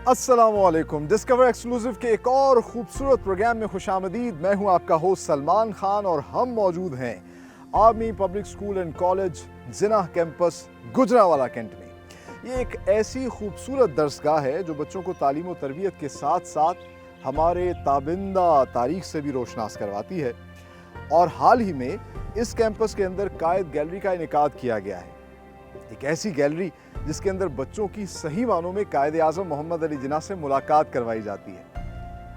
अस्सलाम वालेकुम। Discover exclusive के एक और खूबसूरत प्रोग्राम में खुशामदीद। मैं हूं आपका होस्ट सलमान खान और हम मौजूद हैं army public school and college Jinnah campus Gujranwala cantt में। ये एक ऐसी खूबसूरत दरसगाह है जो बच्चों को तालीम और तरबियत के साथ साथ हमारे ताबिंदा तारीख से भी रोशनास करवाती है। और हाल ही में इस कैंपस के अंदर कायद गैलरी का इनेकाद किया गया है। एक ऐसी गैलरी जिसके अंदर बच्चों की सही मानों में कायद आज़म मोहम्मद अली जिन्ना से मुलाकात करवाई जाती है।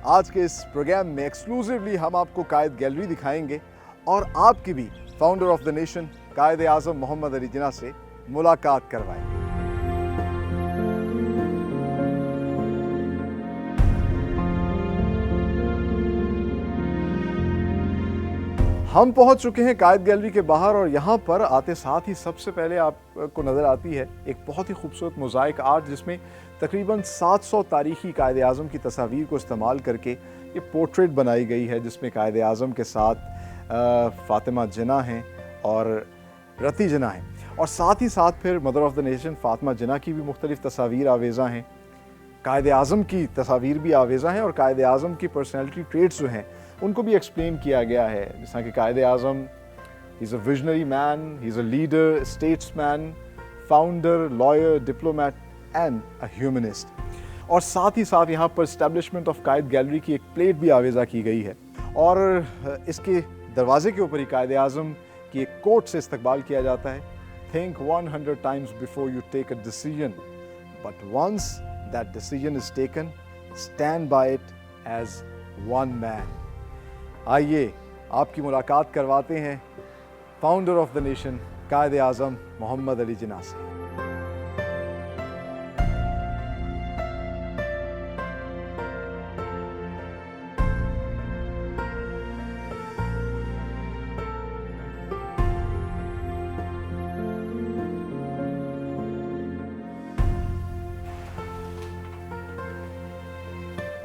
आज के इस प्रोग्राम में एक्सक्लूसिवली हम आपको कायद गैलरी दिखाएंगे और आपकी भी फाउंडर ऑफ द नेशन कायद आज़म मोहम्मद अली जिन्ना से मुलाकात करवाएंगे। हम पहुंच चुके हैं कायद गैलरी के बाहर और यहाँ पर आते साथ ही सबसे पहले आपको नज़र आती है एक बहुत ही खूबसूरत मोज़ाइक आर्ट जिसमें तकरीबन 700 तारीख़ी कायद आज़म की तस्वीर को इस्तेमाल करके ये पोर्ट्रेट बनाई गई है, जिसमें कायद आज़म के साथ फ़ातिमा जिन्ना हैं और रती जिन्ना हैं और साथ ही साथ फिर mother of the nation Fatima Jinnah की भी मुख्तलिफ़ तस्वीर आवेज़ा हैं। कायद आज़म की तस्वीर भी आवेज़ा हैं और कायद आज़म की पर्सनैलिटी ट्रेट्स जो हैं उनको भी एक्सप्लेन किया गया है, जैसा कि Quaid Azam he is a visionary man, he is a leader, statesman, founder, lawyer, diplomat and a humanist. और साथ ही साथ यहाँ पर एस्टैब्लिशमेंट ऑफ कायद गैलरी की एक प्लेट भी आवेज़ा की गई है और इसके दरवाजे के ऊपर ही कायद आज़म की एक कोट से इस्तकबाल किया जाता है, think 100 times before you take a decision, but once that decision is taken, stand by it as one man. आइए आपकी मुलाकात करवाते हैं फाउंडर ऑफ द नेशन कायद आज़म मोहम्मद अली जिन्ना से।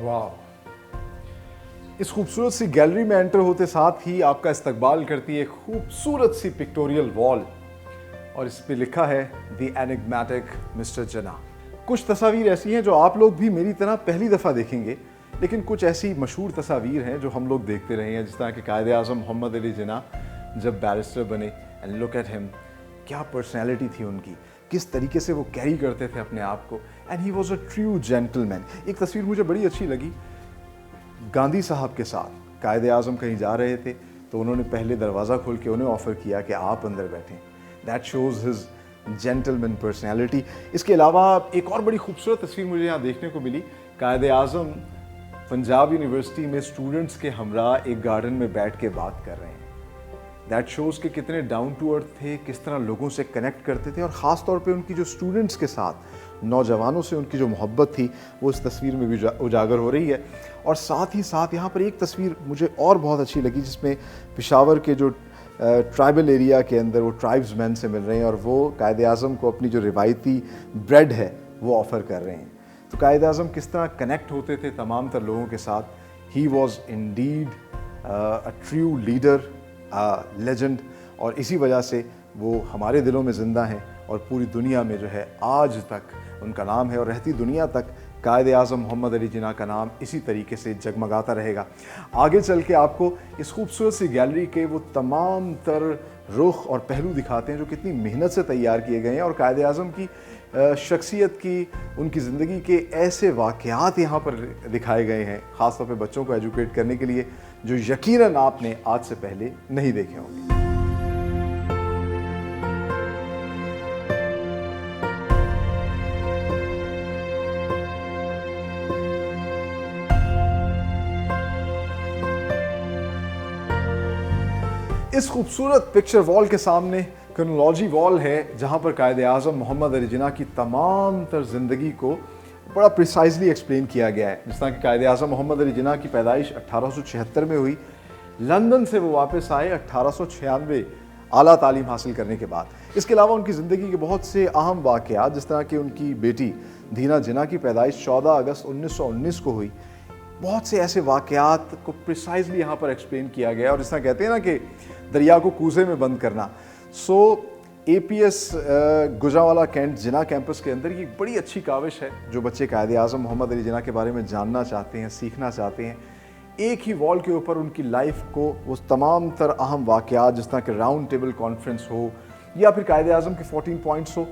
वाह, इस खूबसूरत सी गैलरी में एंटर होते साथ ही आपका इस्तकबाल करती है एक खूबसूरत सी पिक्टोरियल वॉल और इस पे लिखा है द एनिग्मेटिक मिस्टर जिन्ना। कुछ तस्वीर ऐसी हैं जो आप लोग भी मेरी तरह पहली दफ़ा देखेंगे, लेकिन कुछ ऐसी मशहूर तस्वीर हैं जो हम लोग देखते रहे हैं, जिस तरह के कायद आज़म मोहम्मद अली जिन्ना जब बैरिस्टर बने, एंड लुक एट हिम, क्या पर्सनैलिटी थी उनकी, किस तरीके से वो कैरी करते थे अपने आप को, and he was a true gentleman. एक तस्वीर मुझे बड़ी अच्छी लगी, गांधी साहब के साथ कायद आज़म कहीं जा रहे थे तो उन्होंने पहले दरवाज़ा खोल के उन्हें ऑफ़र किया कि आप अंदर बैठें। That shows his gentleman personality. इसके अलावा एक और बड़ी खूबसूरत तस्वीर मुझे यहाँ देखने को मिली, कायद आज़म पंजाब यूनिवर्सिटी में स्टूडेंट्स के हमरा एक गार्डन में बैठ के बात कर रहे हैं। दैट शोज़ के कितने डाउन टू अर्थ थे, किस तरह लोगों से कनेक्ट करते थे और ख़ास तौर पे उनकी जो स्टूडेंट्स के साथ, नौजवानों से उनकी जो मोहब्बत थी वो इस तस्वीर में भी उजागर हो रही है। और साथ ही साथ यहाँ पर एक तस्वीर मुझे और बहुत अच्छी लगी जिसमें पेशावर के जो ट्राइबल एरिया के अंदर वो ट्राइब्समैन से मिल रहे हैं और वो कायद आज़म को अपनी जो रिवायती ब्रेड है वो ऑफ़र कर रहे हैं। तो कायद आज़म किस तरह कनेक्ट होते थे तमाम तर लोगों के साथ। He was indeed a true leader, legend, और इसी वजह से वो हमारे दिलों में ज़िंदा हैं और पूरी दुनिया में जो है आज तक उनका नाम है और रहती दुनिया तक कायद आज़म मोहम्मद अली जिन्ना का नाम इसी तरीके से जगमगाता रहेगा। आगे चल के आपको इस खूबसूरत सी गैलरी के वो तमाम तर रुख और पहलू दिखाते हैं जो कितनी मेहनत से तैयार किए गए हैं और कायद आज़म की शख्सियत की, उनकी ज़िंदगी के ऐसे वाक़यात यहाँ पर दिखाए गए हैं, ख़ास तौर पे बच्चों को एजुकेट करने के लिए, जो यकीनन आपने आज से पहले नहीं देखे होंगे। इस खूबसूरत पिक्चर वॉल के सामने क्रोनोलॉजी वॉल है, जहाँ पर कायद आज़म मोहम्मद अली जिन्ना की तमाम तर ज़िंदगी को बड़ा प्रिसाइजली एक्सप्लेन किया गया है। जिस तरह कि कायद आज़म मोहम्मद अली जिन्ना की पैदाइश 1876 में हुई, लंदन से वो वापस आए 1896 आला तालीम हासिल करने के बाद। इसके अलावा उनकी ज़िंदगी के बहुत से अहम वाक़यात, जिस तरह कि उनकी बेटी धीना जिन्ना की पैदाइश 14 अगस्त 1919 को हुई, बहुत से ऐसे वाक़यात को प्रिसाइजली यहाँ पर एक्सप्लेन किया गया। और जिस तरह कहते हैं ना कि दरिया को कूज़े में बंद करना, सो APS गुजरांवाला कैंट जिना कैंपस के अंदर ये बड़ी अच्छी काविश है जो बच्चे कायदे आज़म मोहम्मद अली जिना के बारे में जानना चाहते हैं, सीखना चाहते हैं। एक ही वॉल के ऊपर उनकी लाइफ को वो तमाम तर अहम वाक़यात जिस तरह के राउंड टेबल कॉन्फ्रेंस हो या फिर कायदे आज़म के 14 पॉइंट्स हो,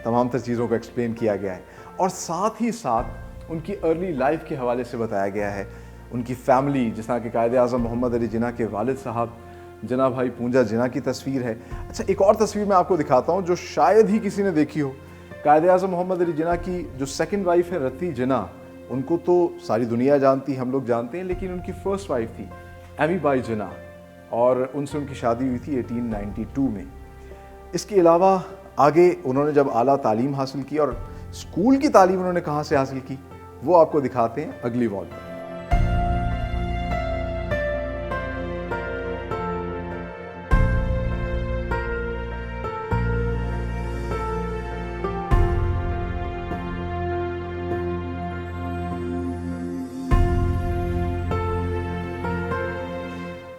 तमाम तर चीज़ों को एक्सप्लेन किया गया है। और साथ ही साथ उनकी अर्ली लाइफ के हवाले से बताया गया है, उनकी फैमिली, जिस तरह के कायदे आज़म मोहम्मद अली जिना के वालिद साहब जिना भाई पूंजा जिना की तस्वीर है। अच्छा, एक और तस्वीर मैं आपको दिखाता हूँ जो शायद ही किसी ने देखी हो। कायदे आज़म मोहम्मद अली जिना की जो सेकंड वाइफ है रती जिना, उनको तो सारी दुनिया जानती, हम लोग जानते हैं, लेकिन उनकी फर्स्ट वाइफ थी एमी बाई जिना और उनसे उनकी शादी हुई थी 1892 में। इसके अलावा आगे उन्होंने जब आला तालीम हासिल की और स्कूल की तालीम उन्होंने कहाँ से हासिल की वो आपको दिखाते हैं अगली वॉल पर।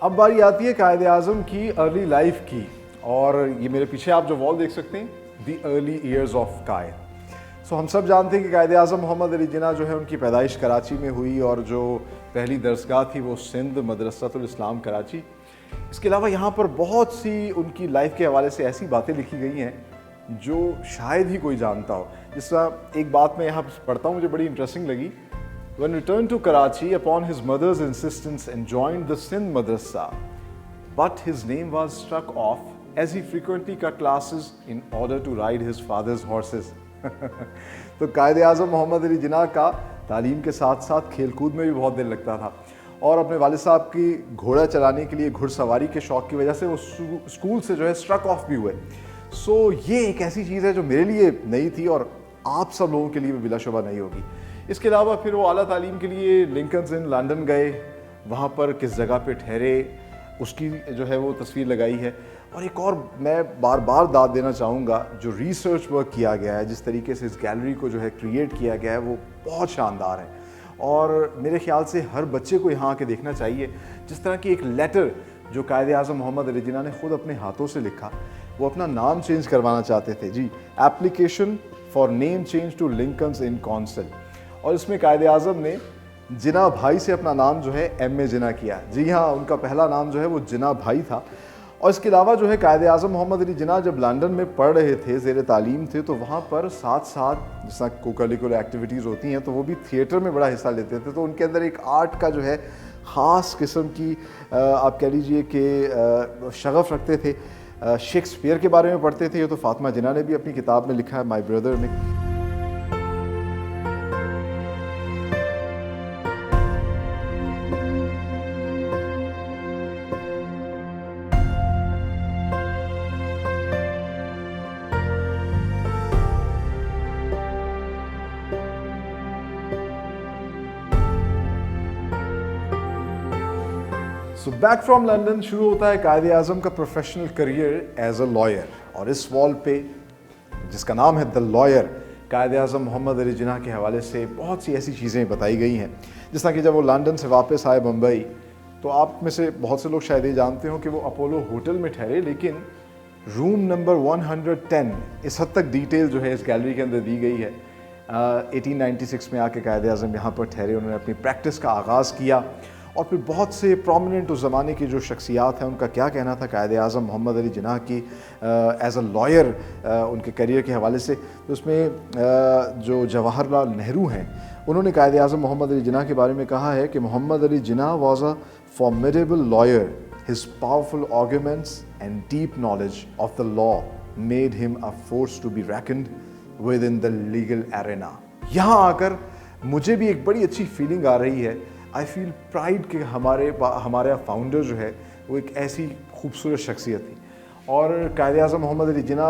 अब बारी आती है कायदे आज़म की अर्ली लाइफ की, और ये मेरे पीछे आप जो वॉल देख सकते हैं, दी अर्ली ईयर्स ऑफ कायद। सो हम सब जानते हैं कि कायदे आज़म मोहम्मद अली जिना जो है उनकी पैदाइश कराची में हुई और जो पहली दरसगाह थी वो सिंध मदरसतुल इस्लाम कराची। इसके अलावा यहाँ पर बहुत सी उनकी लाइफ के हवाले से ऐसी बातें लिखी गई हैं जो शायद ही कोई जानता हो। जिस तरह एक बात मैं यहाँ पढ़ता हूँ, मुझे बड़ी इंटरेस्टिंग लगी। When returned to Karachi upon his mother's insistence and joined the Sindh Madrasa, but his name was struck off as he frequently cut classes in order to ride his father's horses. तो कायदे आज़म मोहम्मद अली जिना का तालीम के साथ साथ खेल कूद में भी बहुत दिल लगता था और अपने वालिद साहब की घोड़ा चलाने के लिए घुड़सवारी के शौक़ की वजह से वो स्कूल से जो है स्ट्रक ऑफ भी हुए। सो ये एक ऐसी चीज़ है जो मेरे लिए नई थी और आप सब लोगों के लिए भी बिलाशुबा नहीं होगी। इसके अलावा फिर वो आला तालीम के लिए लिंकन्स इन लंदन गए, वहाँ पर किस जगह पे ठहरे उसकी जो है वो तस्वीर लगाई है। और एक और मैं बार बार दाद देना चाहूँगा, जो रिसर्च वर्क किया गया है, जिस तरीके से इस गैलरी को जो है क्रिएट किया गया है वो बहुत शानदार है और मेरे ख्याल से हर बच्चे को यहाँ आके देखना चाहिए। जिस तरह की एक लेटर जो कायदे आज़म मोहम्मद अली जिना ने खुद अपने हाथों से लिखा, वो अपना नाम चेंज करवाना चाहते थे जी, application for name change to Lincoln's Inn council, और इसमें कायदे आज़म ने जिना भाई से अपना नाम जो है M.A. जिना किया। जी हाँ, उनका पहला नाम जो है वो जिना भाई था। और इसके अलावा जो है कायदे आज़म मोहम्मद अली जिना जब लंदन में पढ़ रहे थे, ज़ेर तालीम थे, तो वहाँ पर साथ साथ जिस तरह को करिकुलर एक्टिविटीज़ होती हैं तो वो भी थिएटर में बड़ा हिस्सा लेते थे। तो उनके अंदर एक आर्ट का जो है ख़ास किस्म की आप कह लीजिए कि शगफ़ रखते थे। शेक्सपियर के बारे में पढ़ते थे, ये तो फातिमा जिना ने भी अपनी किताब में लिखा है, माई ब्रदर में। सो बैक फ्रॉम लंदन शुरू होता है कायदे आज़म का professional career as a lawyer, और इस वॉल पे जिसका नाम है द लॉयर, कायदे आज़म मोहम्मद अली जिना के हवाले से बहुत सी ऐसी चीज़ें बताई गई हैं। जिस तरह कि जब वो लंदन से वापस आए बम्बई, तो आप में से बहुत से लोग शायद ये जानते हो कि वो अपोलो होटल में ठहरे, लेकिन रूम नंबर 110, इस हद तक डिटेल जो है इस गैलरी के अंदर दी गई है। 1896 में आके कायदे आज़म यहाँ पर ठहरे, उन्होंने अपनी प्रैक्टिस का आगाज़ किया और फिर बहुत से प्रोमिनेंट उस ज़माने की जो शख्सियात हैं उनका क्या कहना था कायदे आज़म मोहम्मद अली जिना की एज़ अ लॉयर उनके करियर के हवाले से। तो उसमें जो जवाहरलाल नेहरू हैं, उन्होंने कायदे आज़म मोहम्मद अली जिना के बारे में कहा है कि Mohammad Ali Jinnah was a formidable lawyer, his powerful arguments and deep knowledge of the law made him a force to be reckoned with in the legal arena. यहाँ आकर मुझे भी एक बड़ी अच्छी फीलिंग आ रही है। आई फील प्राइड कि हमारा फाउंडर जो है वो एक ऐसी खूबसूरत शख्सियत थी। और कायदे आज़म मोहम्मद अली जिना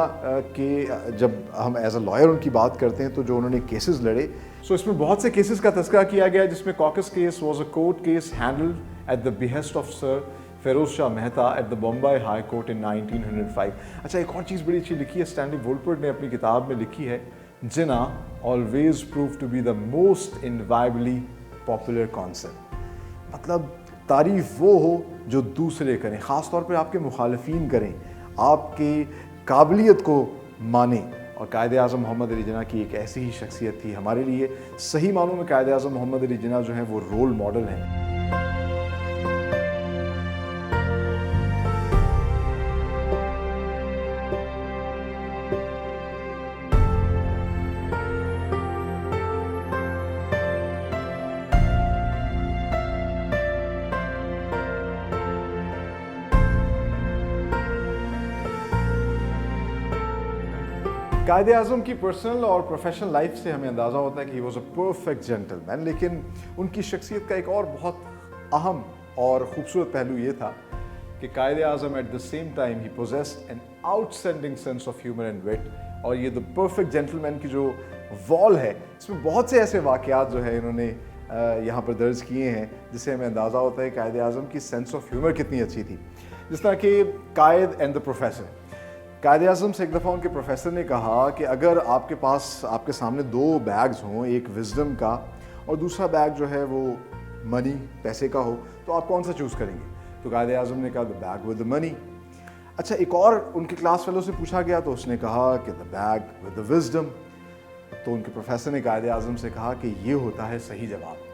के जब हम एज अ लॉयर उनकी बात करते हैं तो जो उन्होंने केसेस लड़े, सो इसमें बहुत से केसेस का तज़किरा किया गया, जिसमें Caucus case was a court case handled at the behest of sir Feroze Shah Mehta at the Bombay High Court in 1905। अच्छा, एक और चीज़ बड़ी अच्छी लिखी है, स्टैनली वोल्पर्ट ने अपनी किताब में लिखी है, Jinnah always prove to be the most enviably popular concept. मतलब तारीफ़ वो हो जो दूसरे करें, ख़ास तौर पे आपके मुखालिफिन करें, आपके काबिलियत को माने, और कायद आज़म मोहम्मद अली जिन्ना की एक ऐसी ही शख्सियत थी हमारे लिए। सही मानों में कायद आज़म मोहम्मद अली जिन्ना जो हैं वो रोल मॉडल हैं। कायद आज़म की पर्सनल और प्रोफेशनल लाइफ से हमें अंदाज़ा होता है कि he was a perfect gentleman, लेकिन उनकी शख्सियत का एक और बहुत अहम और ख़ूबसूरत पहलू ये था कि Quaid Azam at the same time he possessed an outstanding sense of humour and wit. और ये द परफेक्ट जेंटलमैन की जो वॉल है, इसमें बहुत से ऐसे वाक़यात जो है इन्होंने यहाँ पर दर्ज किए हैं जिससे हमें अंदाज़ा होता है कायद आज़म की सेंस ऑफ ह्यूमर कितनी अच्छी थी। जिस तरह कि कायद एंड द प्रोफेसर, कायद आज़म से एक दफ़ा उनके प्रोफेसर ने कहा कि अगर आपके पास आपके सामने दो बैग्स हों, एक विजडम का और दूसरा बैग जो है वो मनी पैसे का हो, तो आप कौन सा चूज़ करेंगे? तो कायद आज़म ने कहा the bag with the money. अच्छा, एक और उनके क्लास फेलो से पूछा गया तो उसने कहा कि the bag with the wisdom. तो उनके प्रोफेसर ने कायद आज़म से कहा कि ये होता है सही जवाब।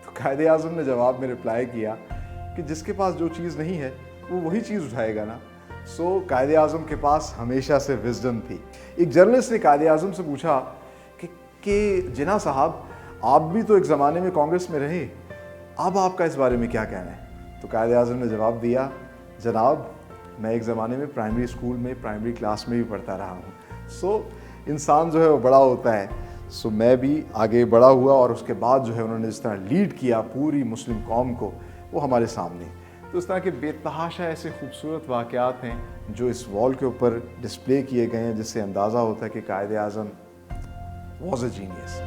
तो कायद आज़म ने जवाब में रिप्लाई किया कि जिसके पास जो चीज़ नहीं है वो वही चीज़ उठाएगा ना। सो कायद आज़म के पास हमेशा से विजडम थी। एक जर्नलिस्ट ने कायद आज़म से पूछा कि जिन्ना साहब, आप भी तो एक ज़माने में कांग्रेस में रहे, अब आपका इस बारे में क्या कहना है? तो कायद आज़म ने जवाब दिया, जनाब मैं एक ज़माने में प्राइमरी स्कूल में प्राइमरी क्लास में भी पढ़ता रहा हूँ। सो इंसान जो है वो बड़ा होता है। सो मैं भी आगे बड़ा हुआ और उसके बाद जो है उन्होंने जिस तरह लीड किया पूरी मुस्लिम कौम को, वो हमारे सामने। तो इस तरह के बेतहाशा ऐसे खूबसूरत वाक़यात हैं जो इस वॉल के ऊपर डिस्प्ले किए गए हैं, जिससे अंदाज़ा होता है कि Quaid Azam was a genius.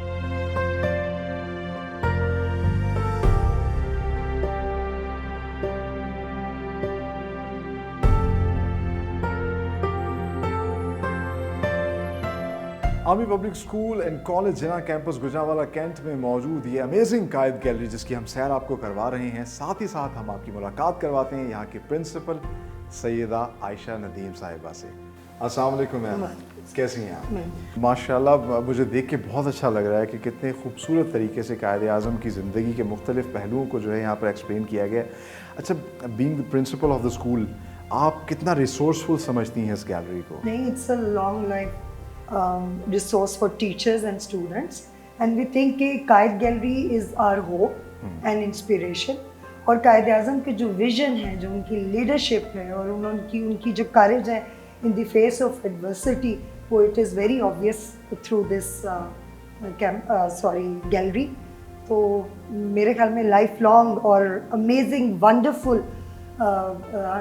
Army public school and college Jinnah campus Gujranwala cantt में मौजूद ये अमेजिंग कायद गैलरी, जिसकी हम सैर आपको करवा रहे हैं, साथ ही साथ हम आपकी मुलाकात करवाते हैं यहाँ के प्रिंसिपल सैयदा आयशा नदीम साहिबा से। अस्सलाम वालेकुम मैम, कैसी हैं आप? माशाल्लाह, मुझे देख के बहुत अच्छा लग रहा है कि कितने खूबसूरत तरीके से कायद आज़म की ज़िंदगी के मुख्तलिफ पहलुओं को जो है यहाँ पर एक्सप्लेन किया गया। अच्छा, being the principle of the school, आप कितना रिसोर्सफुल समझती हैं इस गैलरी को? नहीं, it's a long life resource for teachers and students, and we think कि कायद gallery is our hope and inspiration। और कायद आज़म के जो विजन है, जो उनकी लीडरशिप है और उनकी जो करेज है in the face of adversity, वो it is very obvious through this gallery. तो मेरे ख्याल में लाइफ लॉन्ग और अमेजिंग वंडरफुल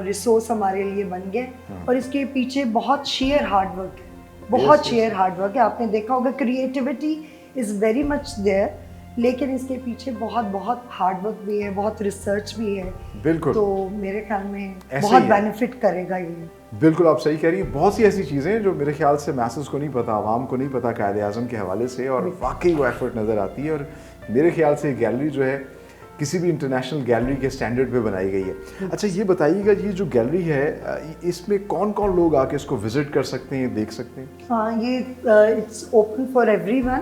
रिसोर्स हमारे लिए बन गए। और इसके पीछे बहुत शेयर हार्ड वर्क है, बहुत शेयर हार्ड वर्क है। आपने देखा होगा creativity is very much there, लेकिन इसके पीछे बहुत हार्ड वर्क भी है, बहुत रिसर्च भी है। बिल्कुल। तो मेरे ख्याल में बहुत बेनिफिट करेगा ये। बिल्कुल, आप सही कह रही है। बहुत सी ऐसी चीज़ें जो मेरे ख्याल से मैसेज को नहीं पता, आवाम को नहीं पता कायद आज़म के हवाले से, और वाकई वो एफर्ट नज़र आती है। और मेरे ख्याल से गैलरी जो है किसी भी इंटरनेशनल गैलरी के स्टैंडर्ड पे बनाई गई है। अच्छा, ये बताइएगा, ये जो गैलरी है इसमें कौन कौन लोग आके इसको विजिट कर सकते हैं, देख सकते हैं? हाँ, ये इट्स ओपन फॉर एवरीवन,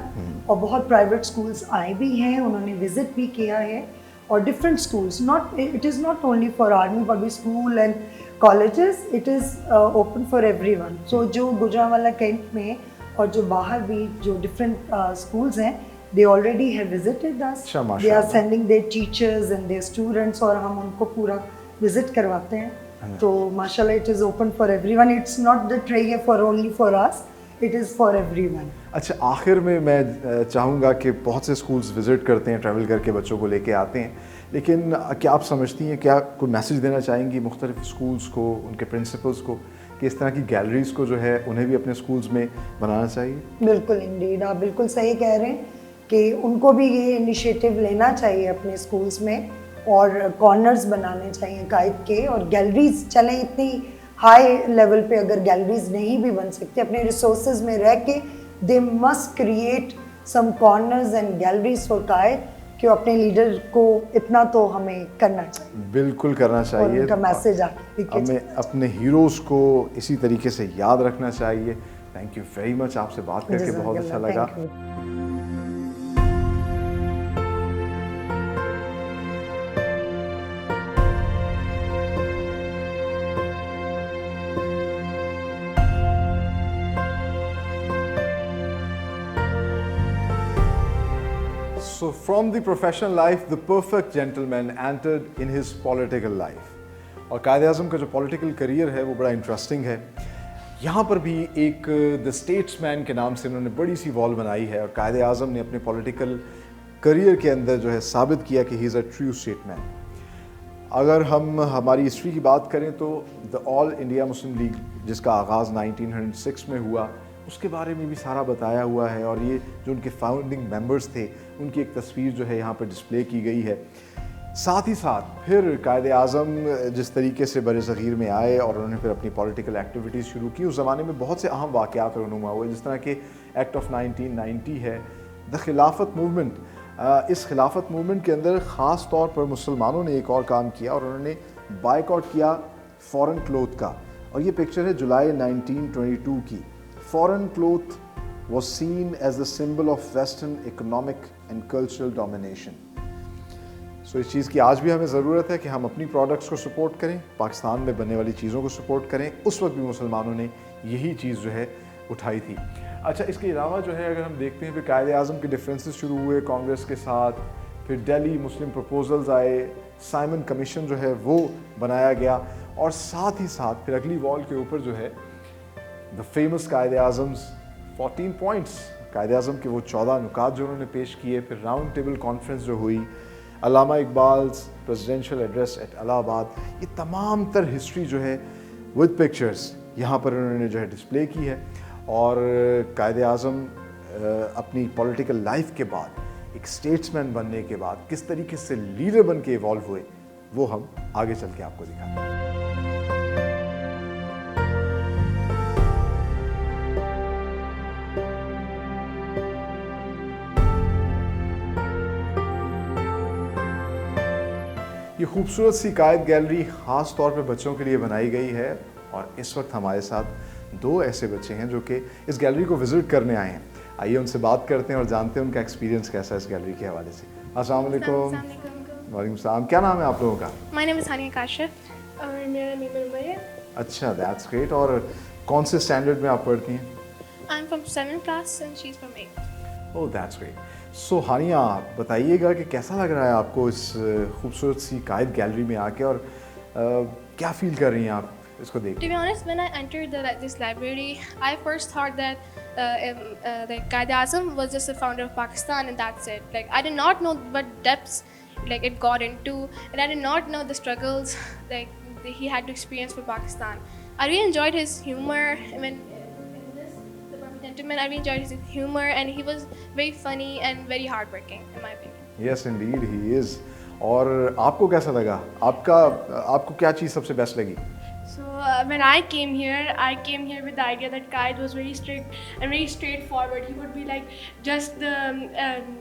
और बहुत प्राइवेट स्कूल्स आए भी हैं, उन्होंने विजिट भी किया है। और different schools, it is not only for army public school and colleges, it is open for everyone. So जो गुजरांवाला कैंट में और जो बाहर भी जो डिफरेंट स्कूल्स हैं, they already have visited us, they are sending their teachers and their students, और हम उनको पूरा विजिट करवाते हैं। तो माशाल्लाह it is open for everyone, it's not the tray for only for us, it is for everyone। अच्छा, आखिर में मैं चाहूँगा कि बहुत से स्कूल्स विजिट करते हैं, ट्रैवल करके बच्चों को लेके आते हैं, लेकिन क्या आप समझती हैं, क्या कोई मैसेज देना चाहेंगी मुख्तलिफ स्कूल्स को, उनके प्रिंसिपल्स को, कि इस तरह की गैलरीज को जो है उन्हें भी अपने स्कूल्स में बनाना चाहिए? बिल्कुल इंडीड, आप बिल्कुल सही कह रहे हैं कि उनको भी ये इनिशिएटिव लेना चाहिए अपने स्कूल्स में, और कॉर्नर्स बनाने चाहिए कायद के। और गैलरीज चले, इतनी हाई लेवल पे अगर गैलरीज नहीं भी बन सकते, अपने रिसोर्सेज में रह के they must create some corners and galleries for Quaid, کہ وہ اپنے لیڈر کو اتنا تو ہمیں کرنا چاہیے, بالکل کرنا اور چاہیے. ان کا میسج آگے ہمیں اپنے ہیروز کو اسی طریقے سے یاد رکھنا چاہیے. تھینک یو ویری مچ, آپ سے بات کر کے بہت اچھا لگا. So from the professional life, the perfect gentleman entered in his political life. اور قائد اعظم کا جو پولیٹیکل کریئر ہے وہ بڑا انٹرسٹنگ ہے. یہاں پر بھی ایک دا اسٹیٹس مین کے نام سے انہوں نے بڑی سی وال بنائی ہے, اور قائد اعظم نے اپنے پولیٹیکل کریئر کے اندر جو ہے ثابت کیا کہ ہی از اے ٹرو اسٹیٹ مین. اگر ہم ہماری ہسٹری کی بات کریں تو دا آل انڈیا مسلم لیگ جس کا آغاز 1906 میں ہوا, اس کے بارے میں بھی سارا بتایا ہوا ہے, اور یہ جو ان کے فاؤنڈنگ ممبرز تھے ان کی ایک تصویر جو ہے یہاں پر ڈسپلے کی گئی ہے. ساتھ ہی ساتھ پھر قائد اعظم جس طریقے سے بر صغیر میں آئے اور انہوں نے پھر اپنی پولیٹیکل ایکٹیویٹیز شروع کی, اس زمانے میں بہت سے اہم واقعات رونما ہوئے, جس طرح کہ ایکٹ آف 1990 ہے, دا خلافت موومنٹ. اس خلافت موومنٹ کے اندر خاص طور پر مسلمانوں نے ایک اور کام کیا, اور انہوں نے بائیکاٹ کیا فورن کلوتھ کا, اور یہ پکچر ہے جولائی 1922 کی. Foreign cloth was seen as the symbol of Western economic and cultural domination. So اس چیز کی آج بھی ہمیں ضرورت ہے کہ ہم اپنی پروڈکٹس کو سپورٹ کریں, پاکستان میں بننے والی چیزوں کو سپورٹ کریں. اس وقت بھی مسلمانوں نے یہی چیز جو ہے اٹھائی تھی. اچھا, اس کے علاوہ جو ہے اگر ہم دیکھتے ہیں پھر قائد اعظم کے ڈفرینسز شروع ہوئے کانگریس کے ساتھ, پھر دہلی مسلم پروپوزلز آئے, سائمن کمیشن جو ہے وہ بنایا گیا, اور ساتھ ہی ساتھ پھر اگلی وال کے اوپر جو ہے the famous Quaid اعظم's 14 points, Quaid Azam کے وہ 14 نکات جو انہوں نے پیش کیے. پھر راؤنڈ ٹیبل کانفرنس جو ہوئی, علامہ اقبال's پریزیڈینشیل ایڈریس ایٹ الہ آباد, یہ تمام تر ہسٹری جو ہے ود پکچرز یہاں پر انہوں نے جو ہے ڈسپلے کی ہے. اور قائد اعظم اپنی پولیٹیکل لائف کے بعد, ایک اسٹیٹس مین بننے کے بعد کس طریقے سے لیڈر بن کے ایوالو ہوئے, وہ ہم آگے چل کے آپ کو دکھاتے ہیں. یہ خوبصورت سی قائد گیلری خاص طور پہ بچوں کے لیے بنائی گئی ہے, اور اس وقت ہمارے ساتھ دو ایسے بچے ہیں جو کہ اس گیلری کو وزٹ کرنے آئے ہیں. آئیے ان سے بات کرتے ہیں اور جانتے ہیں ان کا ایکسپیرینس کیسا ہے اس گیلری کے حوالے سے. السلام علیکم. وعلیکم السلام. کیا نام ہے آپ لوگوں کا؟ My name is Hania Kashif اور میرا نیم عمر ہے. اچھا, دیٹس گریٹ. اور کون سے اسٹینڈرڈ میں آپ پڑھتی ہیں؟ I'm from 7th class and she's from 8th. Oh, that's great. سو ہانیہ, بتائیے گا کہ کیسا لگ رہا ہے آپ کو اس خوبصورت سی قائد گیلری میں آ کے, اور کیا فیل کر رہی ہیں آپ اس کو دیکھ کے؟ To be honest, when I entered this library, I first thought that Qaid Azam was just the founder of Pakistan and that's it. Like I did not know what depths like it got into, and I did not know the struggles like he had to experience for Pakistan. I really enjoyed his humor. I mean, gentleman, I really enjoyed his humor and he was very funny and very hardworking in my opinion. Yes, indeed, he is. اور آپ کو کیسا لگا, آپ کو کیا چیز سب سے بیسٹ لگی؟ So when I came here with the idea that Qaid was very strict and very straightforward. He would be like just the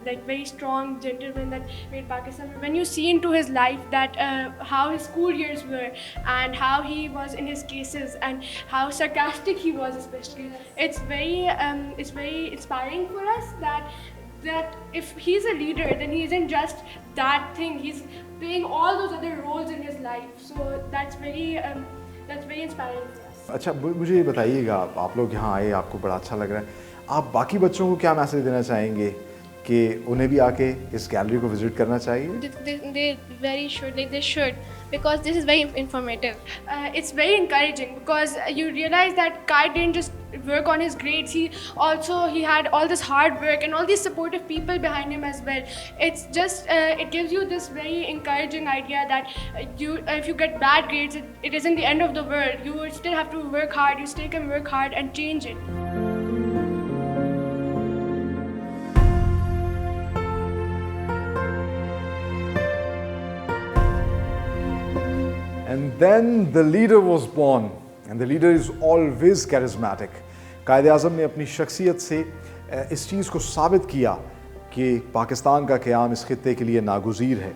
like very strong gentleman that made Pakistan. When you see into his life that how his school years were and how he was in his cases and how sarcastic he was especially, it's very inspiring for us that if he's a leader then he isn't just that thing, he's playing all those other roles in his life. So that's very inspiring for us. اچھا, مجھے یہ بتائیے گا, آپ لوگ یہاں آئے, آپ کو بڑا اچھا لگ رہا ہے, آپ باقی بچوں کو کیا میسج دینا چاہیں گے کہ انہیں بھی آ کے اس گیلری کو وزٹ کرنا چاہیے؟ They should because this is very informative. It's very encouraging because you realize that Qaid didn't just work on his grades, he had all this hard work and all these supportive people behind him as well. It's just it gives you this very encouraging idea that if you get bad grades, it isn't the end of the world. You still have to work hard, you still can work hard and change it. And then the leader was born, and the leader is always charismatic. Quaid Azam نے اپنی شخصیت سے اس چیز کو ثابت کیا کہ پاکستان کا قیام اس خطے کے لیے ناگزیر ہے،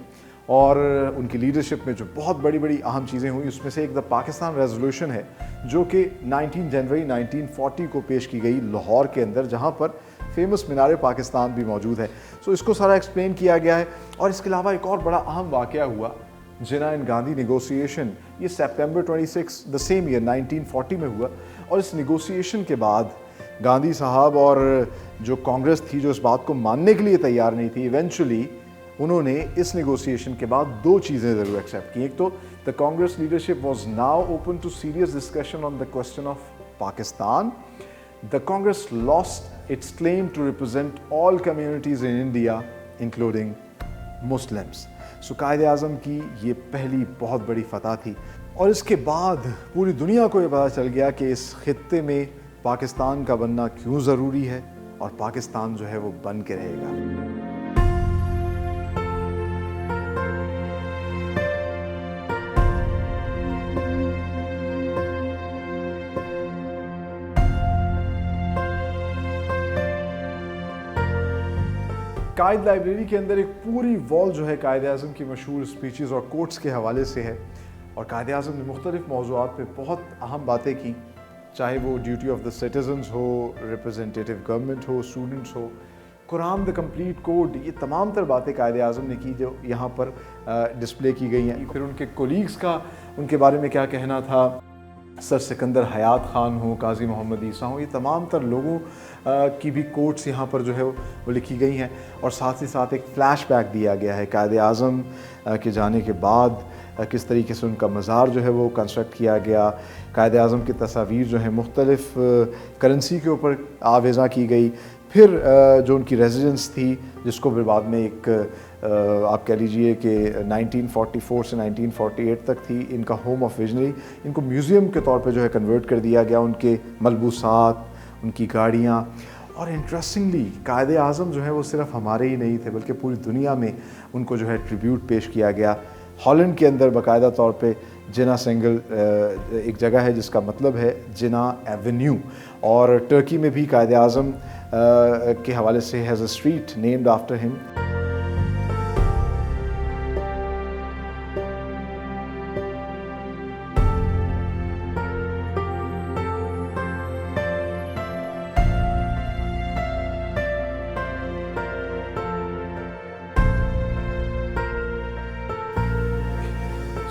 اور ان کی لیڈرشپ میں جو بہت بڑی بڑی اہم چیزیں ہوئیں اس میں سے ایک دا پاکستان ریزولوشن ہے جو کہ 19 جنوری 1940 کو پیش کی گئی لاہور کے اندر، جہاں پر فیمس مینار پاکستان بھی موجود ہے. سو اس کو سارا ایکسپلین کیا گیا ہے. اور اس کے علاوہ ایک اور بڑا اہم واقعہ ہوا، جنا اینڈ گاندھی نیگوسیشن. یہ سپٹمبر 26 دا سیم ایئر 1940 میں ہوا، اور اس نیگوسیشن کے بعد گاندھی صاحب اور جو کانگریس تھی جو اس بات کو ماننے کے لیے تیار نہیں تھی، ایونچولی انہوں نے اس نیگوسیشن کے بعد دو چیزیں ضرور ایکسیپٹ کی. ایک تو the Congress leadership was now open to serious discussion on the question of Pakistan. The Congress lost its claim to represent all communities in India, including Muslims. So Quaid Azam کی یہ پہلی بہت بڑی فتح تھی، اور اس کے بعد پوری دنیا کو یہ پتہ چل گیا کہ اس خطے میں پاکستان کا بننا کیوں ضروری ہے، اور پاکستان جو ہے وہ بن کے رہے گا. قائد لائبریری کے اندر ایک پوری وال جو ہے قائد اعظم کی مشہور اسپیچز اور کوٹس کے حوالے سے ہے، اور قائد اعظم نے مختلف موضوعات پہ بہت اہم باتیں کی، چاہے وہ ڈیوٹی آف دا سٹیزنز ہو، ریپرزنٹیٹیو گورنمنٹ ہو، اسٹوڈنٹس ہو، قرآن دا کمپلیٹ کوڈ. یہ تمام تر باتیں قائد اعظم نے کی جو یہاں پر ڈسپلے کی گئی ہیں. پھر ان کے کولیگز کا ان کے بارے میں کیا کہنا تھا، سر سکندر حیات خان ہوں، قاضی محمد عیسیٰ ہوں، یہ تمام تر لوگوں کی بھی کوٹس یہاں پر جو ہے وہ لکھی گئی ہیں. اور ساتھ ہی ساتھ ایک فلیش بیک دیا گیا ہے قائد اعظم کے جانے کے بعد کس طریقے سے ان کا مزار جو ہے وہ کنسٹرکٹ کیا گیا. قائد اعظم کی تصاویر جو ہیں مختلف کرنسی کے اوپر آویزاں کی گئی. پھر جو ان کی ریزیڈنس تھی، جس کو پھر بعد میں ایک آپ کہہ لیجئے کہ 1944 سے 1948 تک تھی ان کا ہوم آف ویژنری، ان کو میوزیم کے طور پہ جو ہے کنورٹ کر دیا گیا. ان کے ملبوسات، ان کی گاڑیاں. اور انٹرسٹنگلی قائد اعظم جو ہے وہ صرف ہمارے ہی نہیں تھے بلکہ پوری دنیا میں ان کو جو ہے ٹریبیوٹ پیش کیا گیا. ہالینڈ کے اندر باقاعدہ طور پہ جنا سینگل ایک جگہ ہے جس کا مطلب ہے جنا ایونیو، اور ٹرکی میں بھی قائد اعظم کے حوالے سے has a straight named after him.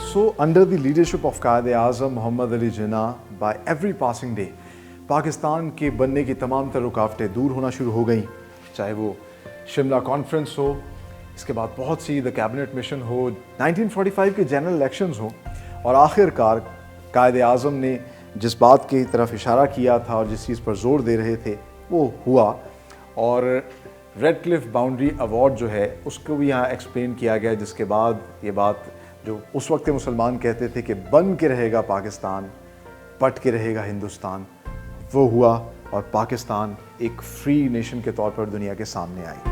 So under the leadership of Quaid Azam Muhammad Ali Jinnah, by every passing day Pakistan کے بننے کی تمام تر رکاوٹیں دور ہونا شروع ہو گئیں, چاہے وہ شملہ کانفرنس ہو, اس کے بعد بہت سی دا کیبنٹ مشن ہو, 1945 کے جنرل الیکشنز ہوں, اور آخر کار قائد اعظم نے جس بات کی طرف اشارہ کیا تھا اور جس چیز پر زور دے رہے تھے وہ ہوا. اور ریڈ کلف باؤنڈری ایوارڈ جو ہے اس کو بھی یہاں ایکسپلین کیا گیا, جس کے بعد یہ بات جو اس وقت مسلمان کہتے تھے کہ بن کے رہے گا پاکستان, پٹ کے رہے گا ہندوستان, وہ ہوا اور پاکستان ایک فری نیشن کے طور پر دنیا کے سامنے آئی.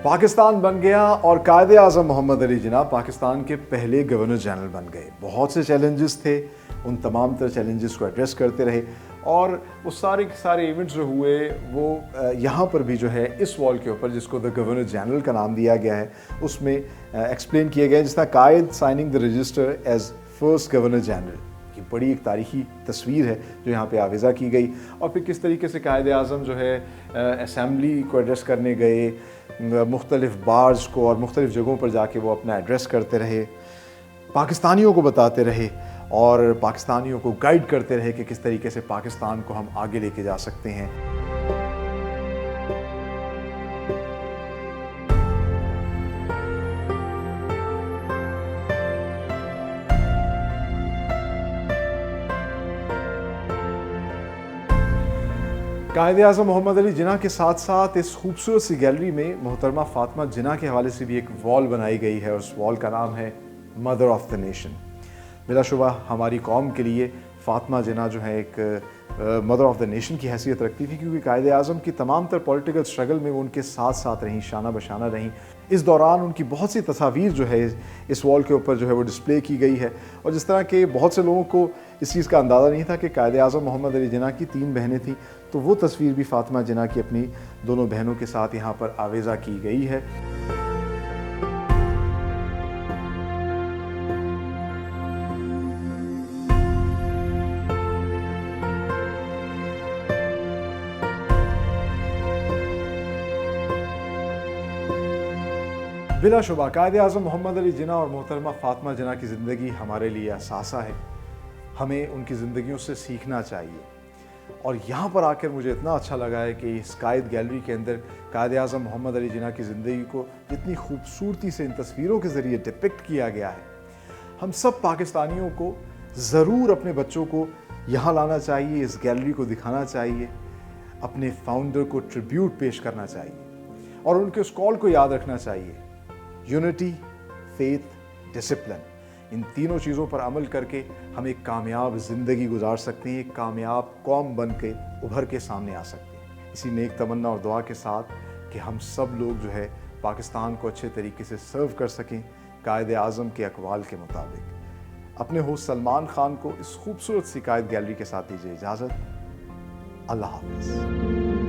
پاکستان بن گیا اور قائد اعظم محمد علی جناح پاکستان کے پہلے گورنر جنرل بن گئے. بہت سے چیلنجز تھے, ان تمام تر چیلنجز کو ایڈریس کرتے رہے, اور وہ سارے کے سارے ایونٹس جو ہوئے وہ یہاں پر بھی جو ہے اس وال کے اوپر جس کو دا گورنر جنرل کا نام دیا گیا ہے اس میں ایکسپلین کیے گئے, جس طرح قائد signing the register as first governor general. یہ بڑی ایک تاریخی تصویر ہے جو یہاں پہ آویزہ کی گئی. اور پھر کس طریقے سے قائد اعظم جو ہے اسمبلی کو ایڈریس کرنے گئے, مختلف بارز کو اور مختلف جگہوں پر جا کے وہ اپنا ایڈریس کرتے رہے, پاکستانیوں کو بتاتے رہے اور پاکستانیوں کو گائیڈ کرتے رہے کہ کس طریقے سے پاکستان کو ہم آگے لے کے جا سکتے ہیں. قائد اعظم محمد علی جناح کے ساتھ ساتھ اس خوبصورت سی گیلری میں محترمہ فاطمہ جناح کے حوالے سے بھی ایک وال بنائی گئی ہے, اور اس وال کا نام ہے مدر آف دا نیشن. بلا شبہ ہماری قوم کے لیے فاطمہ جناح جو ہے ایک مدر آف دا نیشن کی حیثیت رکھتی تھی، کیونکہ قائد اعظم کی تمام تر پولیٹیکل اسٹرگل میں وہ ان کے ساتھ ساتھ رہیں، شانہ بشانہ رہیں۔ اس دوران ان کی بہت سی تصاویر جو ہے اس وال کے اوپر جو ہے وہ ڈسپلے کی گئی ہے، اور جس طرح کہ بہت سے لوگوں کو اس چیز کا اندازہ نہیں تھا کہ قائد اعظم محمد علی جناح کی 3 بہنیں تھیں، تو وہ تصویر بھی فاطمہ جناح کی اپنی دونوں بہنوں کے ساتھ یہاں پر آویزہ کی گئی ہے۔ بلا شبہ قائد اعظم محمد علی جناح اور محترمہ فاطمہ جناح کی زندگی ہمارے لیے اثاثہ ہے، ہمیں ان کی زندگیوں سے سیکھنا چاہیے۔ اور یہاں پر آ کر مجھے اتنا اچھا لگا ہے کہ اس قائد گیلری کے اندر قائد اعظم محمد علی جناح کی زندگی کو جتنی خوبصورتی سے ان تصویروں کے ذریعے ڈپکٹ کیا گیا ہے، ہم سب پاکستانیوں کو ضرور اپنے بچوں کو یہاں لانا چاہیے، اس گیلری کو دکھانا چاہیے، اپنے فاؤنڈر کو ٹریبیوٹ پیش کرنا چاہیے، اور ان کے اس کال کو یاد رکھنا چاہیے: یونٹی، فیتھ، ڈسپلن۔ ان تینوں چیزوں پر عمل کر کے ہم ایک کامیاب زندگی گزار سکتے ہیں، ایک کامیاب قوم بن کے ابھر کے سامنے آ سکتے ہیں۔ اسی نیک تمنا اور دعا کے ساتھ کہ ہم سب لوگ جو ہے پاکستان کو اچھے طریقے سے سرو کر سکیں قائد اعظم کے اقوال کے مطابق۔ اپنے ہوسٹ سلمان خان کو اس خوبصورت سی قائد گیلری کے ساتھ دیجیے اجازت۔ اللہ حافظ۔